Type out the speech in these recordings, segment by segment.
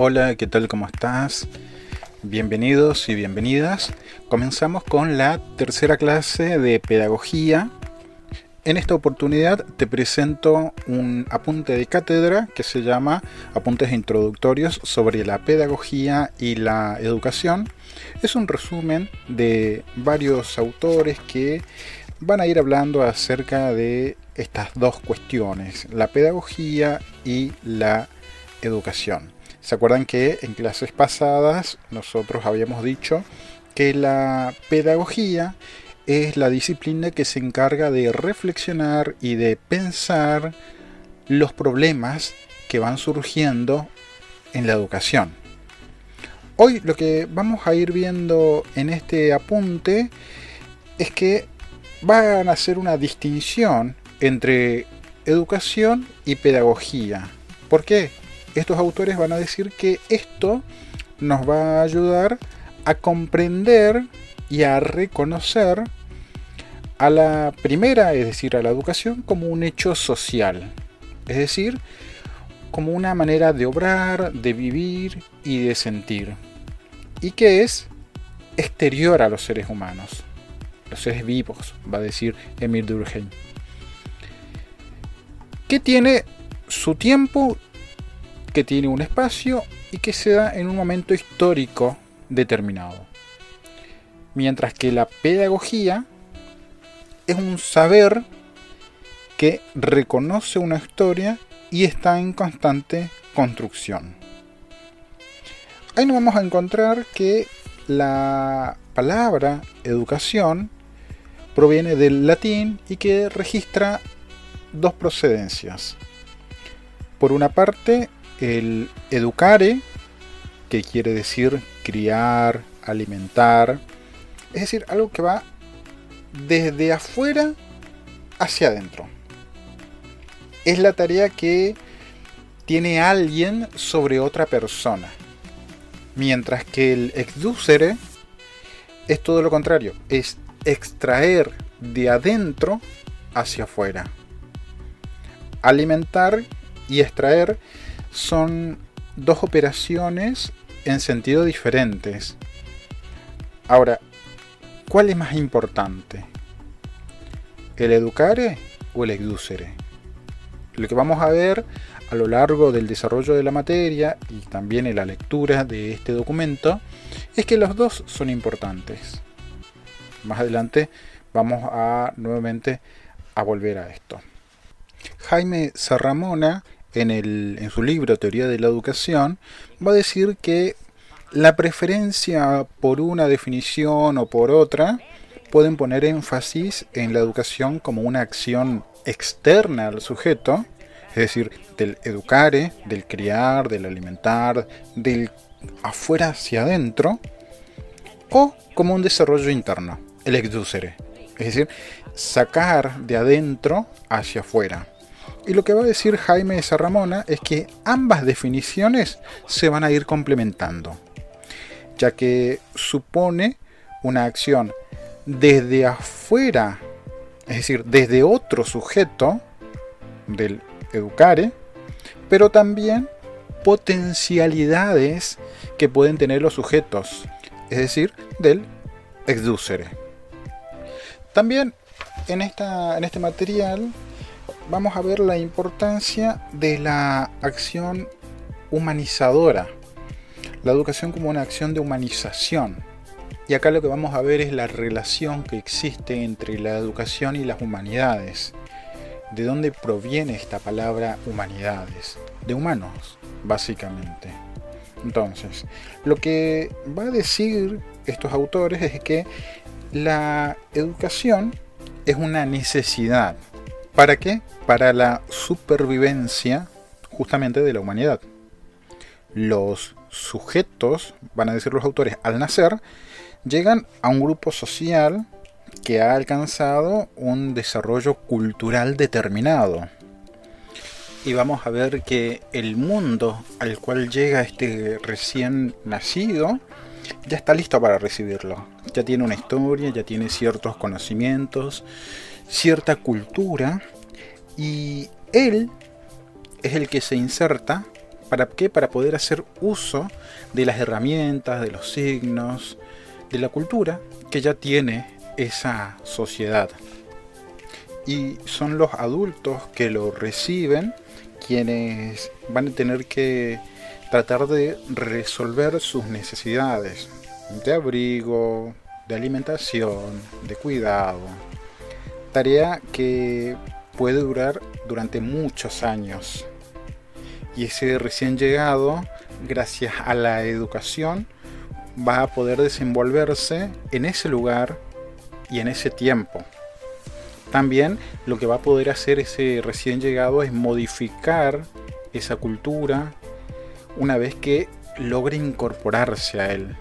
Hola, ¿qué tal? ¿Cómo estás? Bienvenidos y bienvenidas. Comenzamos con la tercera clase de pedagogía. En esta oportunidad te presento un apunte de cátedra que se llama Apuntes Introductorios sobre la Pedagogía y la Educación. Es un resumen de varios autores que van a ir hablando acerca de estas dos cuestiones, la pedagogía y la educación. ¿Se acuerdan que en clases pasadas nosotros habíamos dicho que la pedagogía es la disciplina que se encarga de reflexionar y de pensar los problemas que van surgiendo en la educación? Hoy lo que vamos a ir viendo en este apunte es que van a hacer una distinción entre educación y pedagogía. ¿Por qué? Estos autores van a decir que esto nos va a ayudar a comprender y a reconocer a la primera, es decir, a la educación, como un hecho social. Es decir, como una manera de obrar, de vivir y de sentir. Y que es exterior a los seres humanos. Los seres vivos, va a decir Émile Durkheim. Que tiene su tiempo, que tiene un espacio y que se da en un momento histórico determinado. Mientras que la pedagogía es un saber que reconoce una historia y está en constante construcción. Ahí nos vamos a encontrar que la palabra educación proviene del latín y que registra dos procedencias. Por una parte, el educare, que quiere decir criar, alimentar, es decir, algo que va desde afuera hacia adentro. Es la tarea que tiene alguien sobre otra persona. Mientras que el exducere es todo lo contrario, es extraer de adentro hacia afuera. Alimentar y extraer son dos operaciones en sentido diferentes. Ahora, ¿cuál es más importante? ¿El educare o el exducere? Lo que vamos a ver a lo largo del desarrollo de la materia y también en la lectura de este documento es que los dos son importantes. Más adelante vamos a nuevamente a volver a esto. Jaime Zarramona, en su libro Teoría de la Educación, va a decir que la preferencia por una definición o por otra pueden poner énfasis en la educación como una acción externa al sujeto, es decir, del educare, del criar, del alimentar, del afuera hacia adentro, o como un desarrollo interno, el exducere, es decir, sacar de adentro hacia afuera. Y lo que va a decir Jaime Zarramona es que ambas definiciones se van a ir complementando, ya que supone una acción desde afuera, es decir, desde otro sujeto del educare, pero también potencialidades que pueden tener los sujetos, es decir, del exducere. También en este material vamos a ver la importancia de la acción humanizadora, la educación como una acción de humanización. Y acá lo que vamos a ver es la relación que existe entre la educación y las humanidades. ¿De dónde proviene esta palabra humanidades? De humanos, básicamente. Entonces, lo que va a decir estos autores es que la educación es una necesidad. ¿Para qué? Para la supervivencia justamente de la humanidad. Los sujetos, van a decir los autores, al nacer, llegan a un grupo social que ha alcanzado un desarrollo cultural determinado. Y vamos a ver que el mundo al cual llega este recién nacido ya está listo para recibirlo. Ya tiene una historia, ya tiene ciertos conocimientos, cierta cultura, y él es el que se inserta ¿Para qué? Para poder hacer uso de las herramientas, de los signos, de la cultura que ya tiene esa sociedad. Y son los adultos que lo reciben quienes van a tener que tratar de resolver sus necesidades de abrigo, de alimentación, de cuidado. Tarea que puede durar durante muchos años. Y ese recién llegado, gracias a la educación, va a poder desenvolverse en ese lugar y en ese tiempo. También lo que va a poder hacer ese recién llegado es modificar esa cultura una vez que logre incorporarse a él.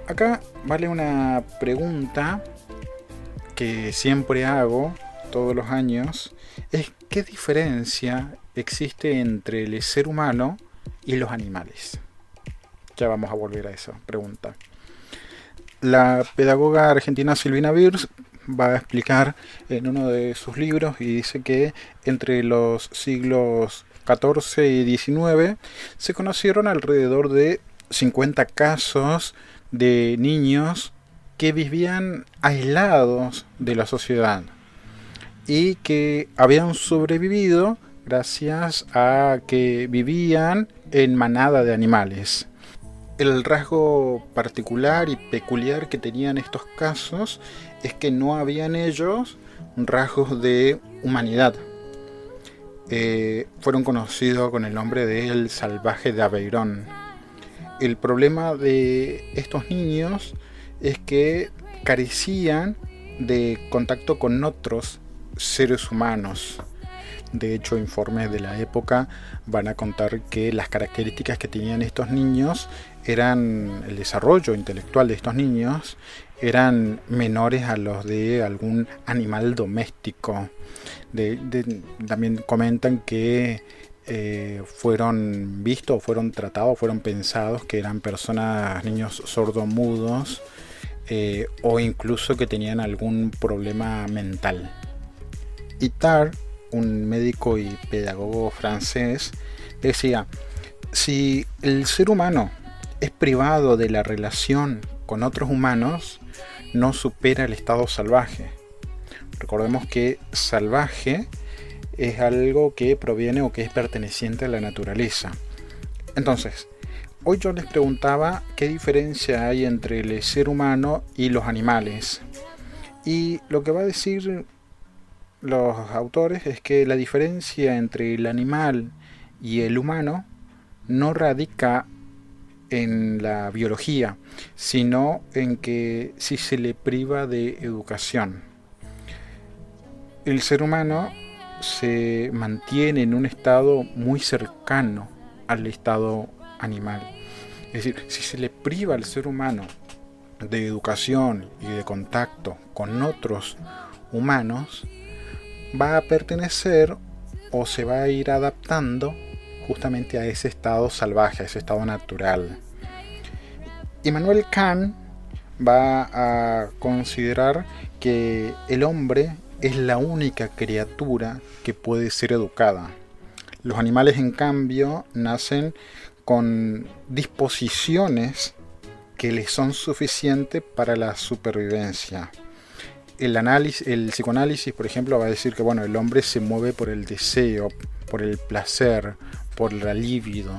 Acá vale una pregunta que siempre hago todos los años, es ¿qué diferencia existe entre el ser humano y los animales? Ya vamos a volver a esa pregunta. La pedagoga argentina Silvina Birs va a explicar en uno de sus libros y dice que entre los siglos XIV y XIX se conocieron alrededor de 50 casos de niños que vivían aislados de la sociedad y que habían sobrevivido gracias a que vivían en manada de animales. El rasgo particular y peculiar que tenían estos casos es que no había en ellos rasgos de humanidad. Fueron conocidos con el nombre de El Salvaje de Aveyron. El problema de estos niños es que carecían de contacto con otros seres humanos. De hecho, informes de la época van a contar que las características que tenían estos niños eran, el desarrollo intelectual de estos niños eran menores a los de algún animal doméstico. También comentan que fueron vistos, fueron tratados, fueron pensados que eran personas, niños sordomudos o incluso que tenían algún problema mental. Itard, un médico y pedagogo francés, decía: si el ser humano es privado de la relación con otros humanos, no supera el estado salvaje. Recordemos que salvaje es algo que proviene o que es perteneciente a la naturaleza. Entonces, hoy yo les preguntaba qué diferencia hay entre el ser humano y los animales. Y lo que va a decir los autores es que la diferencia entre el animal y el humano no radica en la biología, sino en que si se le priva de educación. El ser humano se mantiene en un estado muy cercano al estado animal. Es decir, si se le priva al ser humano de educación y de contacto con otros humanos, va a pertenecer o se va a ir adaptando justamente a ese estado salvaje, a ese estado natural. Immanuel Kant va a considerar que el hombre es la única criatura que puede ser educada. Los animales, en cambio, nacen con disposiciones que les son suficientes para la supervivencia. El psicoanálisis, por ejemplo, va a decir que el hombre se mueve por el deseo, por el placer, por la libido,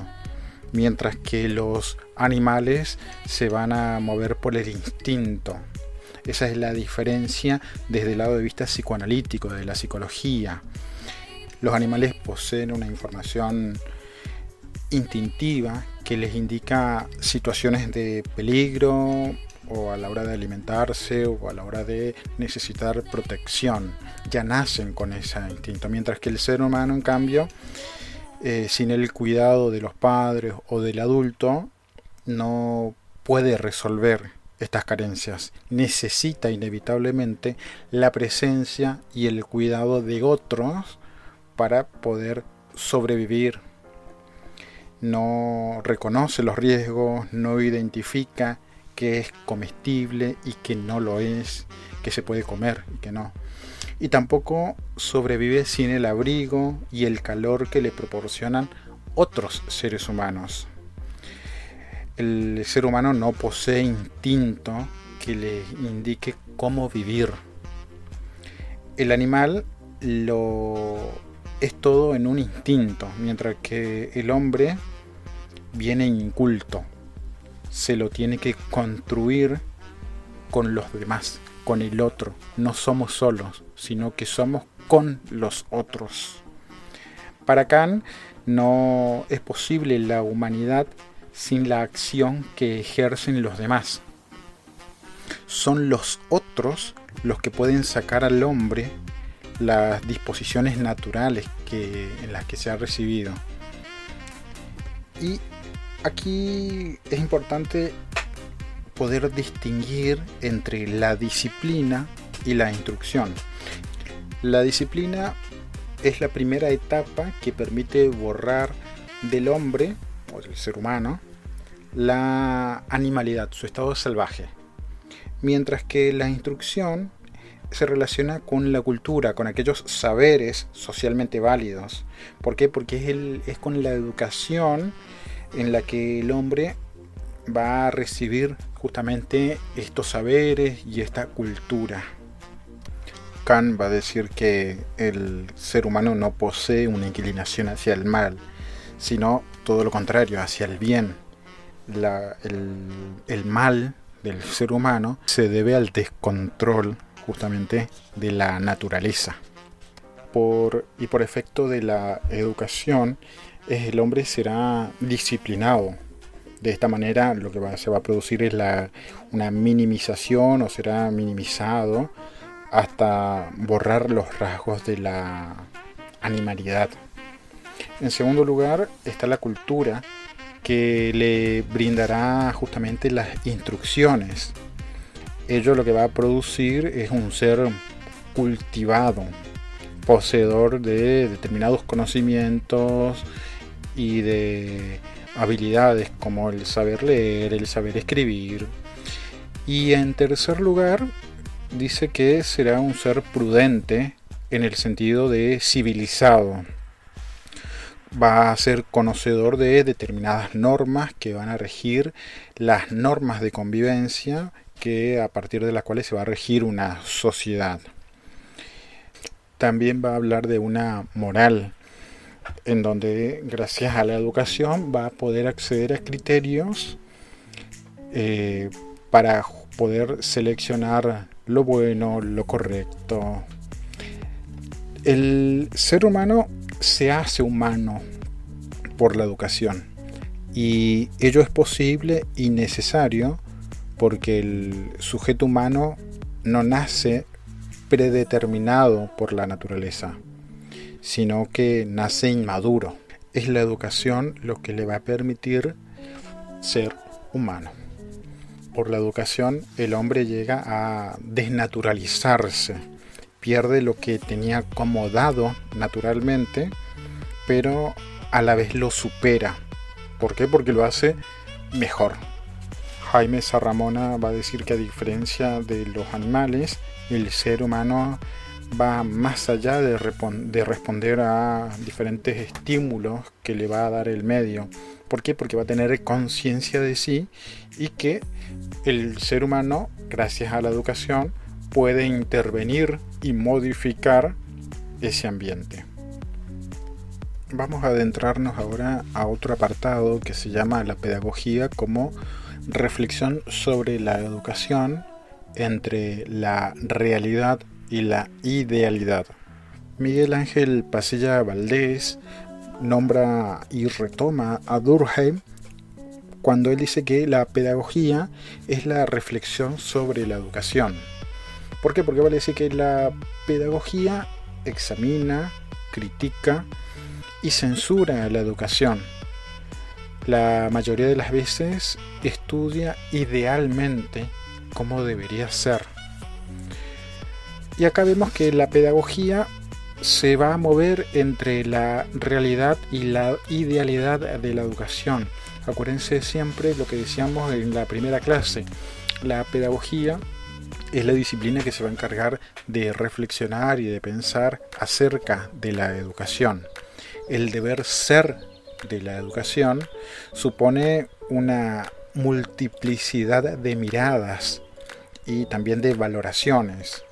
mientras que los animales se van a mover por el instinto. Esa es la diferencia desde el lado de vista psicoanalítico, de la psicología. Los animales poseen una información instintiva que les indica situaciones de peligro, o a la hora de alimentarse, o a la hora de necesitar protección. Ya nacen con ese instinto, mientras que el ser humano, en cambio, sin el cuidado de los padres o del adulto, no puede resolver estas carencias. Necesita inevitablemente la presencia y el cuidado de otros para poder sobrevivir. No reconoce los riesgos, no identifica que es comestible y que no lo es, que se puede comer y que no. Y tampoco sobrevive sin el abrigo y el calor que le proporcionan otros seres humanos. El ser humano no posee instinto que le indique cómo vivir. El animal es todo en un instinto, mientras que el hombre viene inculto. Se lo tiene que construir con los demás, con el otro. No somos solos, sino que somos con los otros. Para Kant no es posible la humanidad sin la acción que ejercen los demás. Son los otros los que pueden sacar al hombre las disposiciones naturales en las que se ha recibido. Y aquí es importante poder distinguir entre la disciplina y la instrucción. La disciplina es la primera etapa que permite borrar del hombre, o del ser humano, la animalidad, su estado salvaje. Mientras que la instrucción se relaciona con la cultura, con aquellos saberes socialmente válidos. ¿Por qué? Porque es con la educación en la que el hombre va a recibir justamente estos saberes y esta cultura. Kant va a decir que el ser humano no posee una inclinación hacia el mal, sino todo lo contrario, hacia el bien. El mal del ser humano se debe al descontrol justamente de la naturaleza. Por efecto de la educación, el hombre será disciplinado. De esta manera lo que se va a producir es una minimización, o será minimizado hasta borrar los rasgos de la animalidad. En segundo lugar está la cultura, que le brindará justamente las instrucciones. Ello lo que va a producir es un ser cultivado, poseedor de determinados conocimientos y de habilidades como el saber leer, el saber escribir. Y en tercer lugar dice que será un ser prudente en el sentido de civilizado. Va a ser conocedor de determinadas normas que van a regir las normas de convivencia, que a partir de las cuales se va a regir una sociedad. También va a hablar de una moral, en donde gracias a la educación va a poder acceder a criterios para poder seleccionar lo bueno, lo correcto. El ser humano se hace humano por la educación, y ello es posible y necesario porque el sujeto humano no nace predeterminado por la naturaleza, sino que nace inmaduro. Es la educación lo que le va a permitir ser humano. Por la educación el hombre llega a desnaturalizarse, pierde lo que tenía como dado naturalmente, pero a la vez lo supera. ¿Por qué? Porque lo hace mejor. Jaime Sarramona va a decir que, a diferencia de los animales, el ser humano va más allá de responder a diferentes estímulos que le va a dar el medio. ¿Por qué? Porque va a tener conciencia de sí, y que el ser humano, gracias a la educación, puede intervenir y modificar ese ambiente. Vamos a adentrarnos ahora a otro apartado que se llama la pedagogía como reflexión sobre la educación entre la realidad y la idealidad. Miguel Ángel Pasella Valdés nombra y retoma a Durkheim cuando él dice que la pedagogía es la reflexión sobre la educación. ¿Por qué? Porque vale decir que la pedagogía examina, critica y censura la educación. La mayoría de las veces estudia idealmente cómo debería ser. Y acá vemos que la pedagogía se va a mover entre la realidad y la idealidad de la educación. Acuérdense siempre lo que decíamos en la primera clase. La pedagogía es la disciplina que se va a encargar de reflexionar y de pensar acerca de la educación. El deber ser de la educación supone una multiplicidad de miradas y también de valoraciones,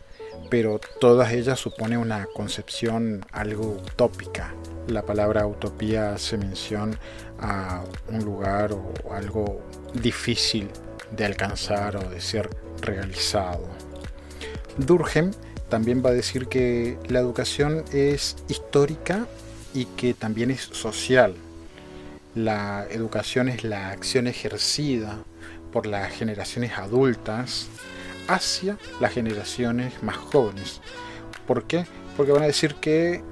pero todas ellas suponen una concepción algo utópica. La palabra utopía hace mención a un lugar o algo difícil de alcanzar o de ser realizado. Durkheim también va a decir que la educación es histórica y que también es social. La educación es la acción ejercida por las generaciones adultas hacia las generaciones más jóvenes. ¿Por qué? Porque van a decir que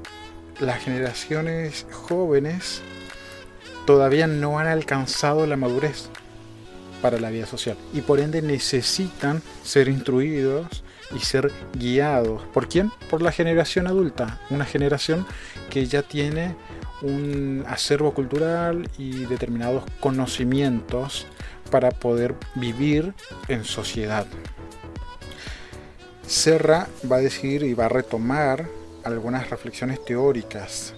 las generaciones jóvenes todavía no han alcanzado la madurez para la vida social y por ende necesitan ser instruidos y ser guiados. ¿Por quién? Por la generación adulta, una generación que ya tiene un acervo cultural y determinados conocimientos para poder vivir en sociedad. Serra va a decir y va a retomar algunas reflexiones teóricas.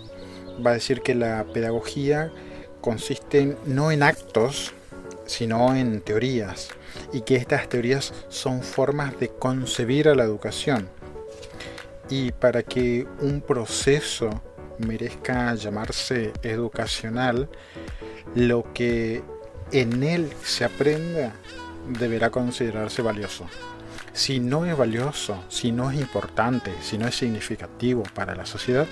Va a decir que la pedagogía consiste no en actos, sino en teorías, y que estas teorías son formas de concebir a la educación. Y para que un proceso merezca llamarse educacional, lo que en él se aprenda deberá considerarse valioso. Si no es valioso, si no es importante, si no es significativo para la sociedad,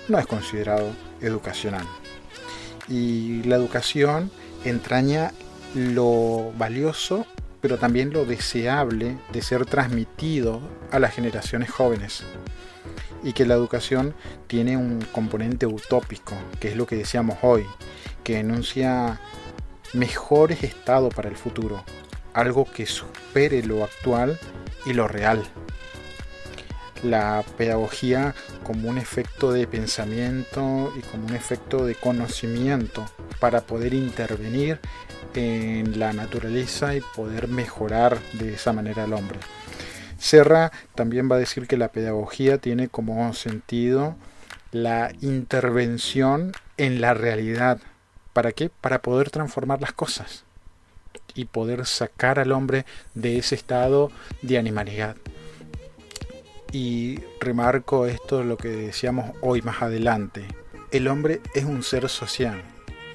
no es considerado educacional. Y la educación entraña lo valioso, pero también lo deseable de ser transmitido a las generaciones jóvenes. Y que la educación tiene un componente utópico, que es lo que decíamos hoy, que enuncia mejores estados para el futuro, algo que supere lo actual y lo real. La pedagogía como un efecto de pensamiento y como un efecto de conocimiento para poder intervenir en la naturaleza y poder mejorar de esa manera al hombre. Serra también va a decir que la pedagogía tiene como sentido la intervención en la realidad. ¿Para qué? Para poder transformar las cosas y poder sacar al hombre de ese estado de animalidad. Y remarco esto, lo que decíamos hoy más adelante. El hombre es un ser social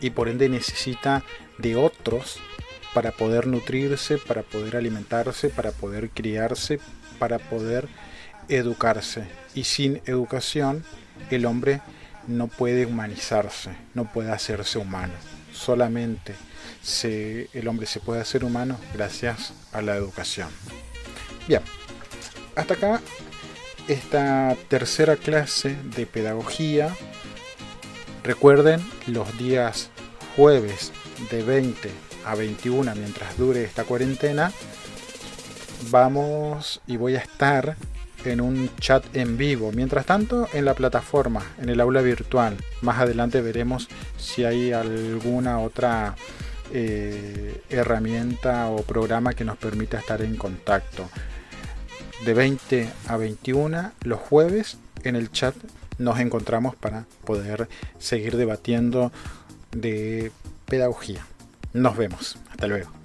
y por ende necesita de otros para poder nutrirse, para poder alimentarse, para poder criarse, para poder educarse. Y sin educación el hombre no puede humanizarse, no puede hacerse humano. Solamente el hombre se puede hacer humano gracias a la educación. Bien, hasta acá esta tercera clase de pedagogía. Recuerden, los días jueves de 20 a 21, mientras dure esta cuarentena, voy a estar en un chat en vivo. Mientras tanto, en la plataforma, en el aula virtual. Más adelante veremos si hay alguna otra herramienta o programa que nos permita estar en contacto. De 20 a 21 los jueves en el chat nos encontramos para poder seguir debatiendo de pedagogía. Nos vemos. Hasta luego.